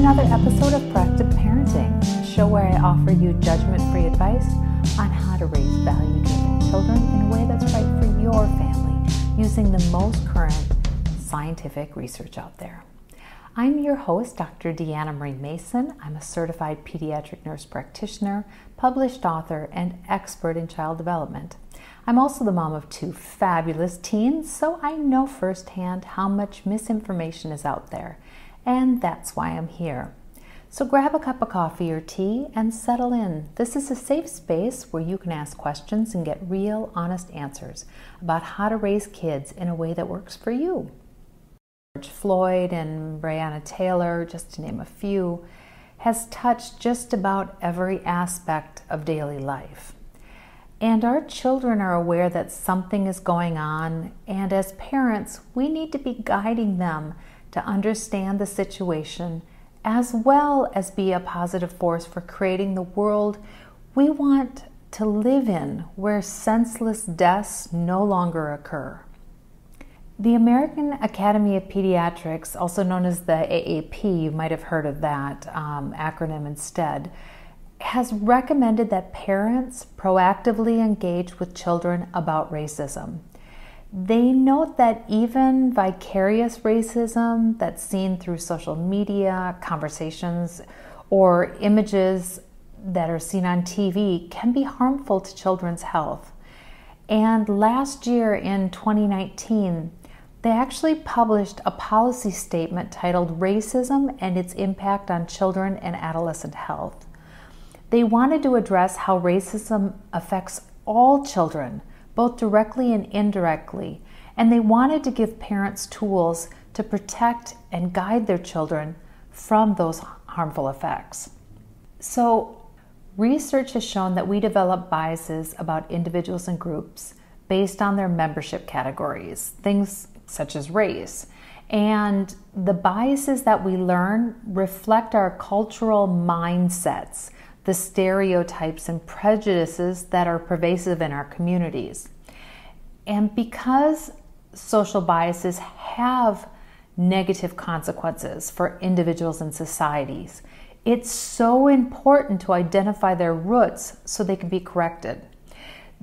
another episode of Proactive Parenting, a show where I offer you judgment-free advice on how to raise value-driven children in a way that's right for your family, using the most current scientific research out there. I'm your host, Dr. Deanna Marie Mason. I'm a certified pediatric nurse practitioner, published author, and expert in child development. I'm also the mom of two fabulous teens, so I know firsthand how much misinformation is out there, and that's why I'm here. So grab a cup of coffee or tea and settle in. This is a safe space where you can ask questions and get real, honest answers about how to raise kids in a way that works for you. George Floyd and Breonna Taylor, just to name a few, has touched just about every aspect of daily life. And our children are aware that something is going on, and as parents, we need to be guiding them to understand the situation, as well as be a positive force for creating the world we want to live in, where senseless deaths no longer occur. The American Academy of Pediatrics, also known as the AAP, you might have heard of that acronym instead, has recommended that parents proactively engage with children about racism. They note that even vicarious racism that's seen through social media, conversations, or images that are seen on TV can be harmful to children's health. And last year in 2019, they actually published a policy statement titled Racism and Its Impact on Children and Adolescent Health. They wanted to address how racism affects all children, both directly and indirectly, and they wanted to give parents tools to protect and guide their children from those harmful effects. So, research has shown that we develop biases about individuals and groups based on their membership categories, things such as race. And the biases that we learn reflect our cultural mindsets, the stereotypes and prejudices that are pervasive in our communities. And because social biases have negative consequences for individuals and societies, it's so important to identify their roots so they can be corrected.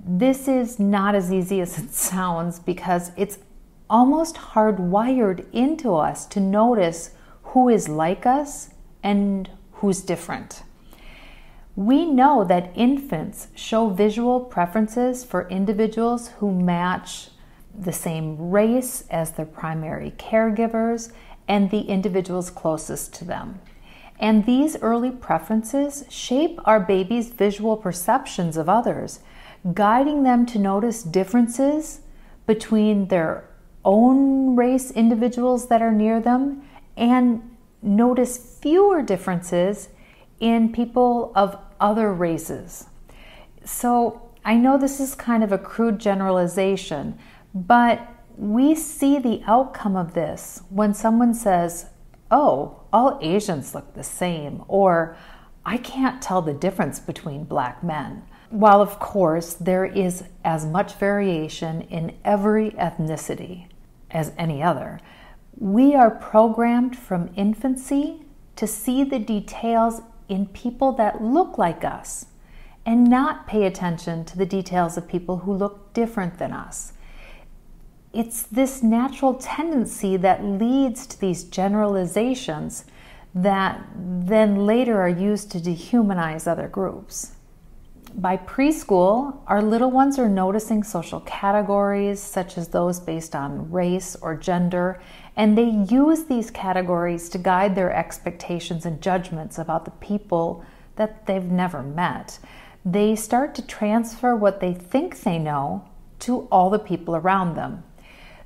This is not as easy as it sounds because it's almost hardwired into us to notice who is like us and who's different. We know that infants show visual preferences for individuals who match the same race as their primary caregivers and the individuals closest to them. And these early preferences shape our baby's visual perceptions of others, guiding them to notice differences between their own race individuals that are near them and notice fewer differences in people of other races. So I know this is kind of a crude generalization, but we see the outcome of this when someone says, "Oh, all Asians look the same," or "I can't tell the difference between black men." While of course there is as much variation in every ethnicity as any other, we are programmed from infancy to see the details in people that look like us and not pay attention to the details of people who look different than us. It's this natural tendency that leads to these generalizations that then later are used to dehumanize other groups. By preschool, our little ones are noticing social categories such as those based on race or gender, and they use these categories to guide their expectations and judgments about the people that they've never met. They start to transfer what they think they know to all the people around them.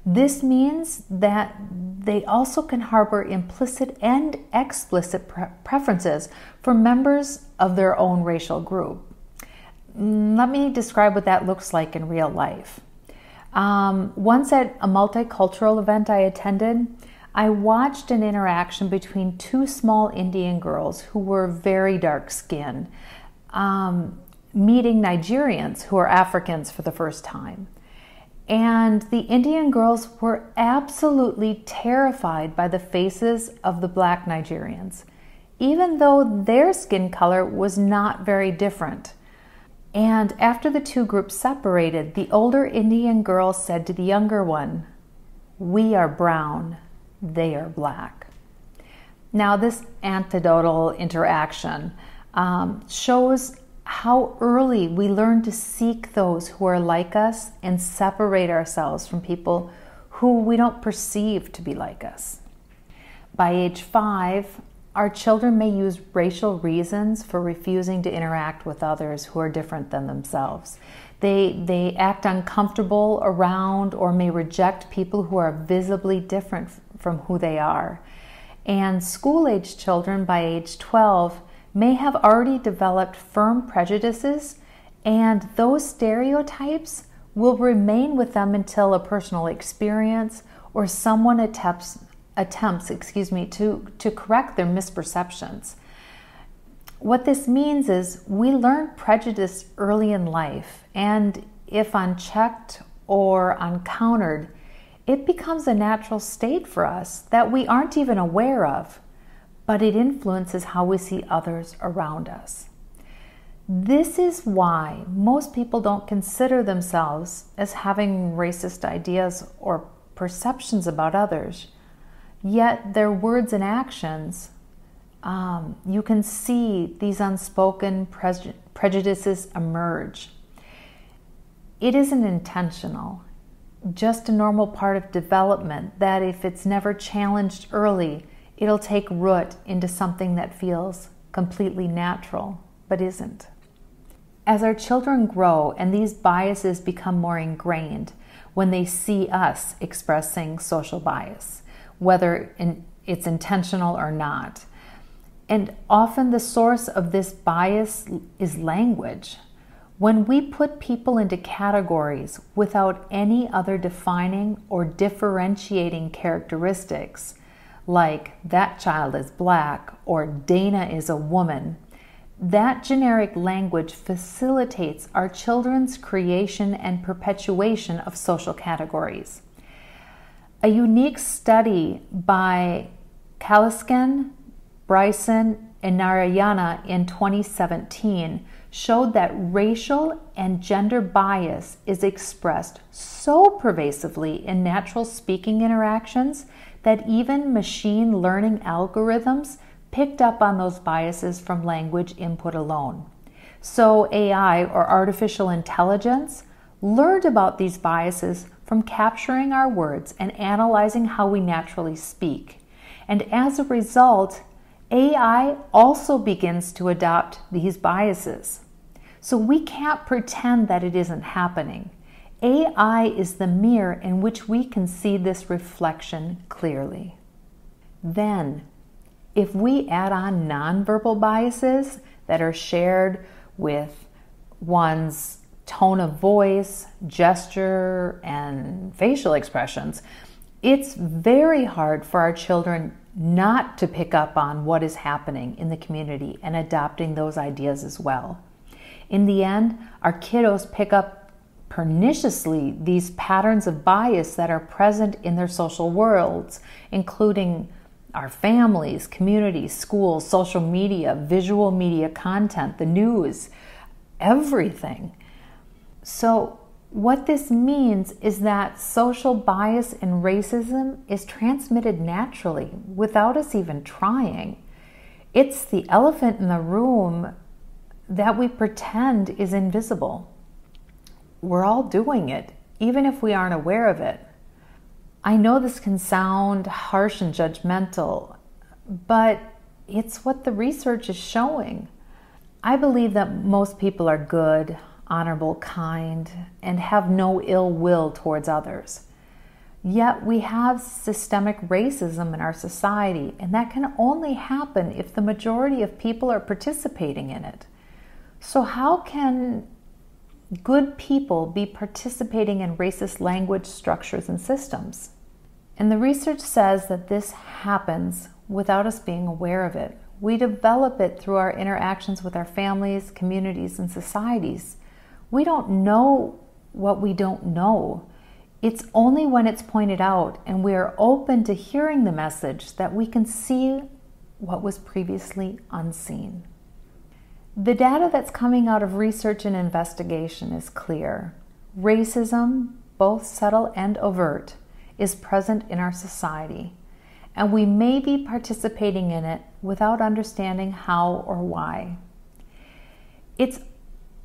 This means that they also can harbor implicit and explicit preferences for members of their own racial group. Let me describe what that looks like in real life. Once at a multicultural event I attended, I watched an interaction between two small Indian girls who were very dark-skinned, meeting Nigerians who are Africans for the first time. And the Indian girls were absolutely terrified by the faces of the black Nigerians. even though their skin color was not very different. And after the two groups separated, the older Indian girl said to the younger one, "We are brown, they are black." Now, this anecdotal interaction shows how early we learn to seek those who are like us and separate ourselves from people who we don't perceive to be like us. By age 5, our children may use racial reasons for refusing to interact with others who are different than themselves. They act uncomfortable around or may reject people who are visibly different from who they are. And school-age children by age 12 may have already developed firm prejudices, and those stereotypes will remain with them until a personal experience or someone attempts to correct their misperceptions. What this means is we learn prejudice early in life, and if unchecked or uncountered, it becomes a natural state for us that we aren't even aware of, but it influences how we see others around us. This is why most people don't consider themselves as having racist ideas or perceptions about others, yet their words and actions, you can see these unspoken prejudices emerge. It isn't intentional, just a normal part of development that if it's never challenged early, it'll take root into something that feels completely natural, but isn't. As our children grow and these biases become more ingrained when they see us expressing social bias, whether it's intentional or not. And often the source of this bias is language. When we put people into categories without any other defining or differentiating characteristics, like that child is black or Dana is a woman, that generic language facilitates our children's creation and perpetuation of social categories. A unique study by Kaliskin, Bryson, and Narayana in 2017 showed that racial and gender bias is expressed so pervasively in natural speaking interactions that even machine learning algorithms picked up on those biases from language input alone. So AI, or artificial intelligence, learned about these biases from capturing our words and analyzing how we naturally speak. And as a result, AI also begins to adopt these biases. So we can't pretend that it isn't happening. AI is the mirror in which we can see this reflection clearly. Then, if we add on nonverbal biases that are shared with one's tone of voice, gesture, and facial expressions, it's very hard for our children not to pick up on what is happening in the community and adopting those ideas as well. In the end, our kiddos pick up perniciously these patterns of bias that are present in their social worlds, including our families, communities, schools, social media, visual media content, the news, everything. So what this means is that social bias and racism is transmitted naturally without us even trying. It's the elephant in the room that we pretend is invisible. We're all doing it, even if we aren't aware of it. I know this can sound harsh and judgmental, but it's what the research is showing. I believe that most people are good, honorable, kind, and have no ill will towards others. Yet we have systemic racism in our society, and that can only happen if the majority of people are participating in it. So how can good people be participating in racist language, structures, and systems? And the research says that this happens without us being aware of it. We develop it through our interactions with our families, communities, and societies. We don't know what we don't know. It's only when it's pointed out and we are open to hearing the message that we can see what was previously unseen. The data that's coming out of research and investigation is clear. Racism, both subtle and overt, is present in our society, and we may be participating in it without understanding how or why. It's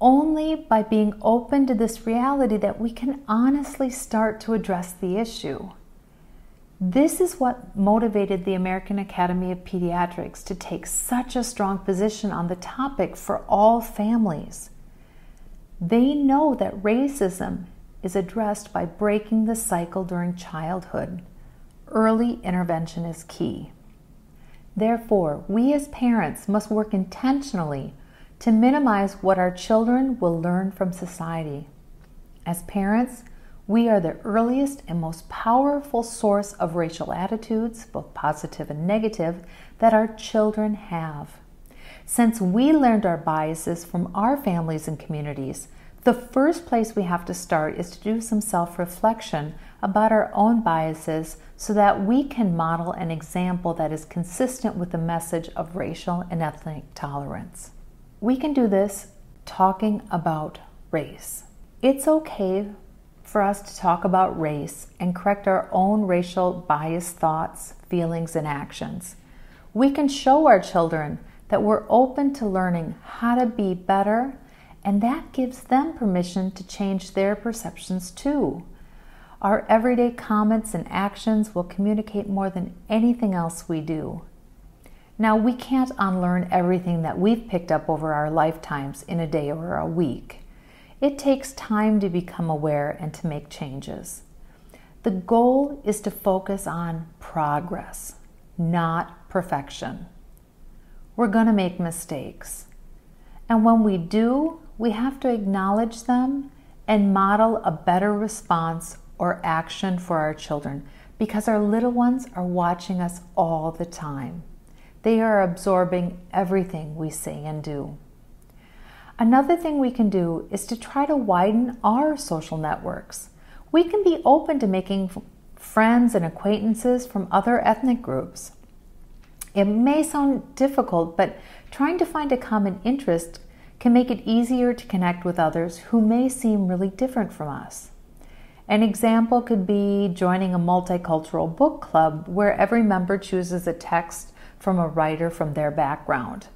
only by being open to this reality that we can honestly start to address the issue. This is what motivated the American Academy of Pediatrics to take such a strong position on the topic for all families. They know that racism is addressed by breaking the cycle during childhood. Early intervention is key. Therefore, we as parents must work intentionally to minimize what our children will learn from society. As parents, we are the earliest and most powerful source of racial attitudes, both positive and negative, that our children have. Since we learned our biases from our families and communities, the first place we have to start is to do some self-reflection about our own biases so that we can model an example that is consistent with the message of racial and ethnic tolerance. We can do this talking about race. It's okay for us to talk about race and correct our own racial biased thoughts, feelings, and actions. We can show our children that we're open to learning how to be better, and that gives them permission to change their perceptions too. Our everyday comments and actions will communicate more than anything else we do. Now, we can't unlearn everything that we've picked up over our lifetimes in a day or a week. It takes time to become aware and to make changes. The goal is to focus on progress, not perfection. We're going to make mistakes. And when we do, we have to acknowledge them and model a better response or action for our children, because our little ones are watching us all the time. They are absorbing everything we say and do. Another thing we can do is to try to widen our social networks. We can be open to making friends and acquaintances from other ethnic groups. It may sound difficult, but trying to find a common interest can make it easier to connect with others who may seem really different from us. An example could be joining a multicultural book club where every member chooses a text from a writer from their background.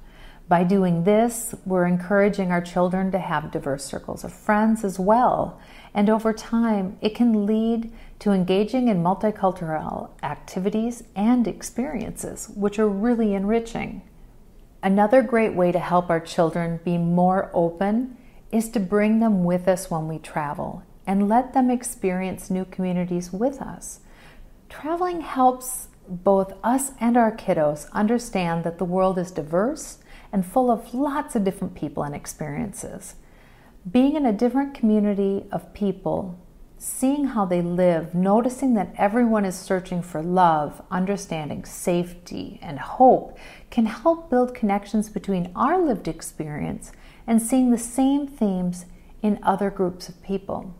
By doing this, we're encouraging our children to have diverse circles of friends as well, and over time, it can lead to engaging in multicultural activities and experiences, which are really enriching. Another great way to help our children be more open is to bring them with us when we travel and let them experience new communities with us. Traveling helps both us and our kiddos understand that the world is diverse and full of lots of different people and experiences. Being in a different community of people, seeing how they live, noticing that everyone is searching for love, understanding, safety, and hope can help build connections between our lived experience and seeing the same themes in other groups of people.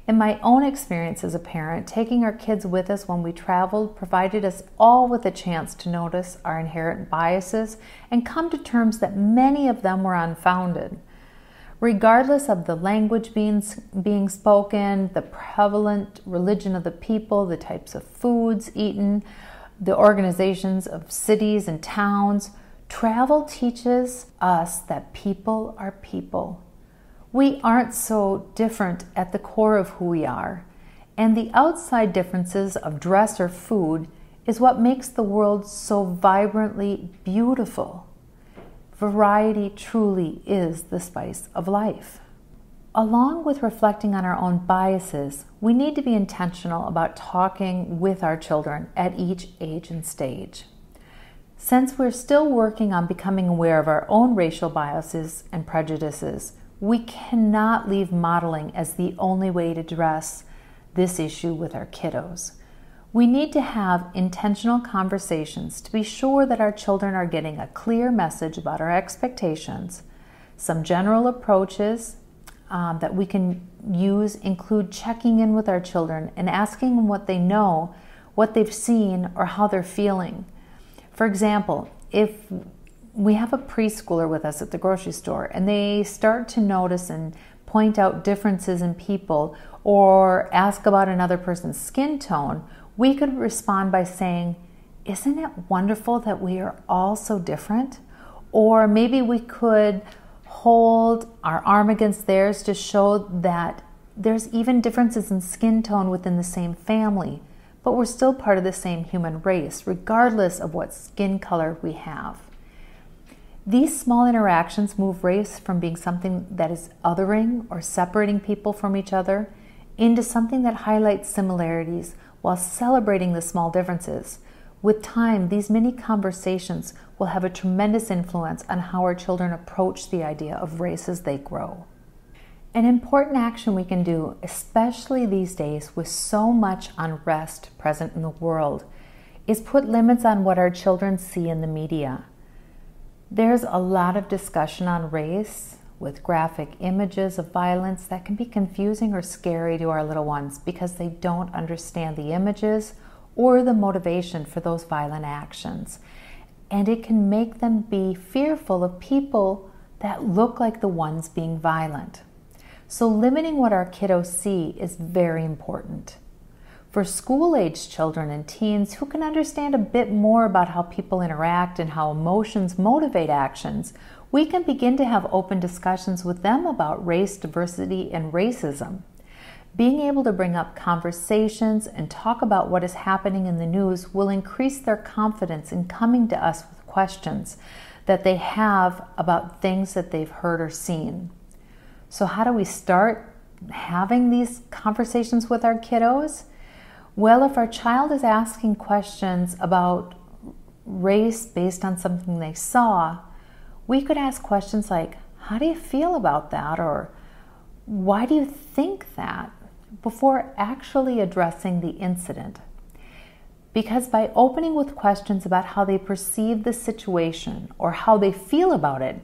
In my own experience as a parent, taking our kids with us when we traveled provided us all with a chance to notice our inherent biases and come to terms that many of them were unfounded. Regardless of the language being spoken, the prevalent religion of the people, the types of foods eaten, the organizations of cities and towns, travel teaches us that people are people. We aren't so different at the core of who we are, and the outside differences of dress or food is what makes the world so vibrantly beautiful. Variety truly is the spice of life. Along with reflecting on our own biases, we need to be intentional about talking with our children at each age and stage. Since we're still working on becoming aware of our own racial biases and prejudices, we cannot leave modeling as the only way to address this issue with our kiddos. We need to have intentional conversations to be sure that our children are getting a clear message about our expectations. Some general approaches that we can use include checking in with our children and asking them what they know, what they've seen, or how they're feeling. For example, if we have a preschooler with us at the grocery store and they start to notice and point out differences in people or ask about another person's skin tone, we could respond by saying, "Isn't it wonderful that we are all so different?" Or maybe we could hold our arm against theirs to show that there's even differences in skin tone within the same family, but we're still part of the same human race, regardless of what skin color we have. These small interactions move race from being something that is othering or separating people from each other into something that highlights similarities while celebrating the small differences. With time, these mini conversations will have a tremendous influence on how our children approach the idea of race as they grow. An important action we can do, especially these days with so much unrest present in the world, is put limits on what our children see in the media. There's a lot of discussion on race with graphic images of violence that can be confusing or scary to our little ones because they don't understand the images or the motivation for those violent actions. And it can make them be fearful of people that look like the ones being violent. So limiting what our kiddos see is very important. For school-age children and teens who can understand a bit more about how people interact and how emotions motivate actions, we can begin to have open discussions with them about race, diversity, and racism. Being able to bring up conversations and talk about what is happening in the news will increase their confidence in coming to us with questions that they have about things that they've heard or seen. So how do we start having these conversations with our kiddos? Well, if our child is asking questions about race based on something they saw, we could ask questions like, "How do you feel about that?" or "Why do you think that?" before actually addressing the incident. Because by opening with questions about how they perceive the situation or how they feel about it,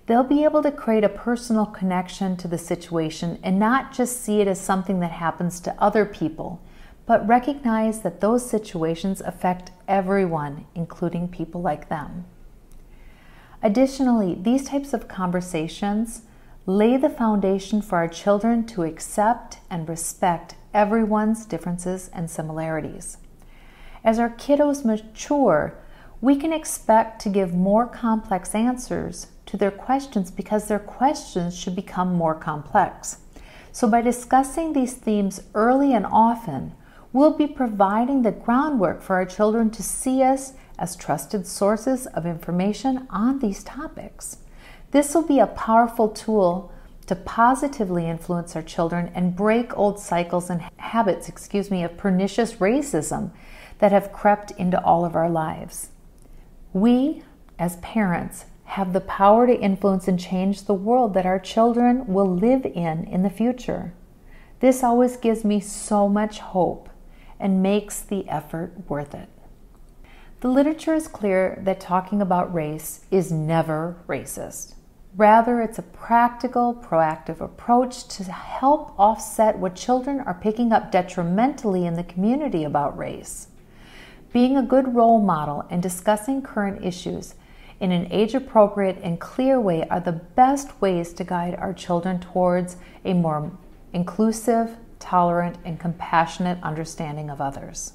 they'll be able to create a personal connection to the situation and not just see it as something that happens to other people, but recognize that those situations affect everyone, including people like them. Additionally, these types of conversations lay the foundation for our children to accept and respect everyone's differences and similarities. As our kiddos mature, we can expect to give more complex answers to their questions because their questions should become more complex. So by discussing these themes early and often, we'll be providing the groundwork for our children to see us as trusted sources of information on these topics. This will be a powerful tool to positively influence our children and break old cycles and habits, of pernicious racism that have crept into all of our lives. We, as parents, have the power to influence and change the world that our children will live in the future. This always gives me so much hope and makes the effort worth it. The literature is clear that talking about race is never racist. Rather, it's a practical, proactive approach to help offset what children are picking up detrimentally in the community about race. Being a good role model and discussing current issues in an age-appropriate and clear way are the best ways to guide our children towards a more inclusive, tolerant, and compassionate understanding of others.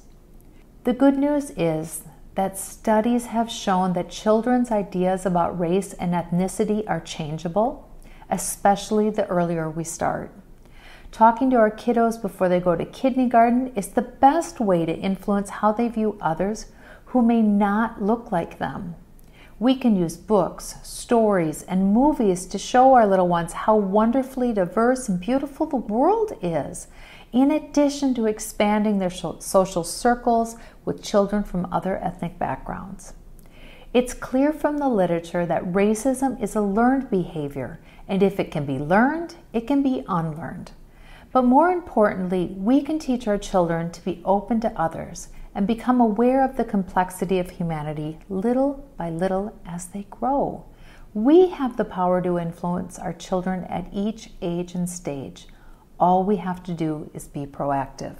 The good news is that studies have shown that children's ideas about race and ethnicity are changeable, especially the earlier we start. Talking to our kiddos before they go to kindergarten is the best way to influence how they view others who may not look like them. We can use books, stories, and movies to show our little ones how wonderfully diverse and beautiful the world is, in addition to expanding their social circles with children from other ethnic backgrounds. It's clear from the literature that racism is a learned behavior, and if it can be learned, it can be unlearned. But more importantly, we can teach our children to be open to others and become aware of the complexity of humanity little by little as they grow. We have the power to influence our children at each age and stage. All we have to do is be proactive.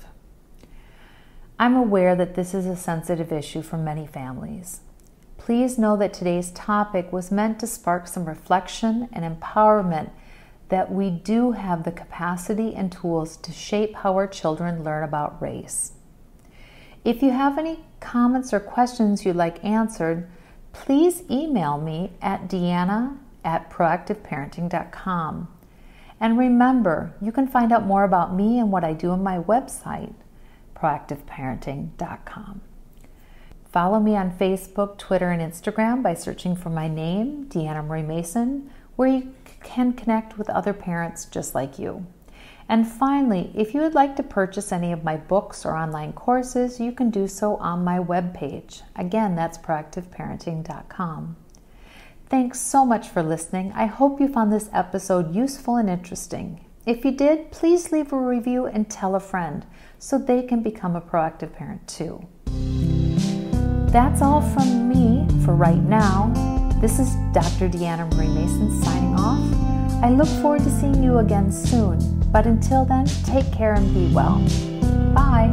I'm aware that this is a sensitive issue for many families. Please know that today's topic was meant to spark some reflection and empowerment that we do have the capacity and tools to shape how our children learn about race. If you have any comments or questions you'd like answered, please email me at deanna@proactiveparenting.com. And remember, you can find out more about me and what I do on my website, proactiveparenting.com. Follow me on Facebook, Twitter, and Instagram by searching for my name, Deanna Marie Mason, where you can connect with other parents just like you. And finally, if you would like to purchase any of my books or online courses, you can do so on my webpage. Again, that's proactiveparenting.com. Thanks so much for listening. I hope you found this episode useful and interesting. If you did, please leave a review and tell a friend so they can become a proactive parent too. That's all from me for right now. This is Dr. Deanna Marie Mason signing off. I look forward to seeing you again soon. But until then, take care and be well. Bye.